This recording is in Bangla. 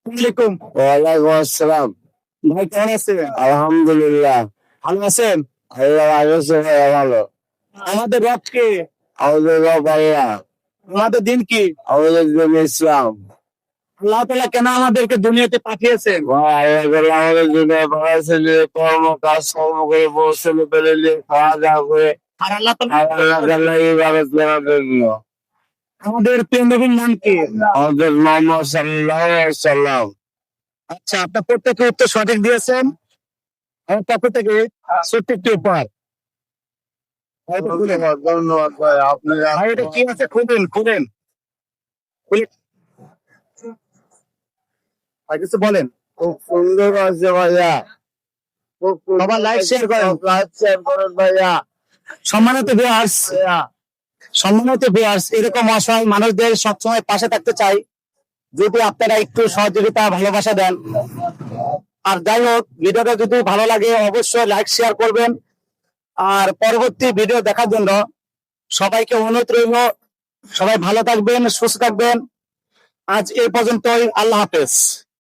আসসালামাইকুম। ওয়ালাইকুম আসসালাম। ভাই কেমন আছেন? আলহামদুলিল্লাহ। ভালো আছেন? আল্লাহ আগে ভালো। আমাদের রব কে? আমাদের রব আল্লাহ। আমাদের দিন কি? আমাদের দিন ইসলাম। আল্লাহ তাআলা কেন আমাদেরকে দুনিয়াতে পাঠিয়েছেন? আল্লাহ তাআলা আমাদের দুনিয়ায় পাঠাইছেন যে কাজ কর্ম করে বউ ছেলে পেলে নিয়ে খাওয়া দাওয়া করে আর আল্লাহ আল্লাহ তাআলা ইবাদত করার জন্য। আমাদের প্রিয় নবীর নাম কি? আমাদের মোহাম্মদ সাল্লাল্লাহু আলাইহি সাল্লাম। আচ্ছা, আপনার প্রত্যেকে উত্তর সঠিক দিয়েছেন। আমার পক্ষ থেকে ছোট্ট একটি উপহার। ধন্যবাদ ধন্যবাদ ভাই। আপনি ভাই, এটা কি আছে? খুলেন খুলেন খুলে- ভাই কিছু বলেন। খুব সুন্দর আছে ভাইয়া। খুব সুন্দর সবার লাইক শেয়ার করেন। লাইক শেয়ার করেন ভাইয়া। সম্মানিত ভিউয়ার্স, ভাইয়া এরকম অসহায় মানুষদের সবসময় পাশে থাকতে চাই। যদি আপনারা একটু সহযোগিতা ভালোবাসা দেন। আর যাই হোক, ভিডিওটা যদি ভালো লাগে অবশ্যই লাইক শেয়ার করবেন। আর পরবর্তী ভিডিও দেখার জন্য সবাইকে অনুরোধ রইল, সবাই ভালো থাকবেন, সুস্থ থাকবেন। আজ এই পর্যন্তই। আল্লাহ হাফেজ।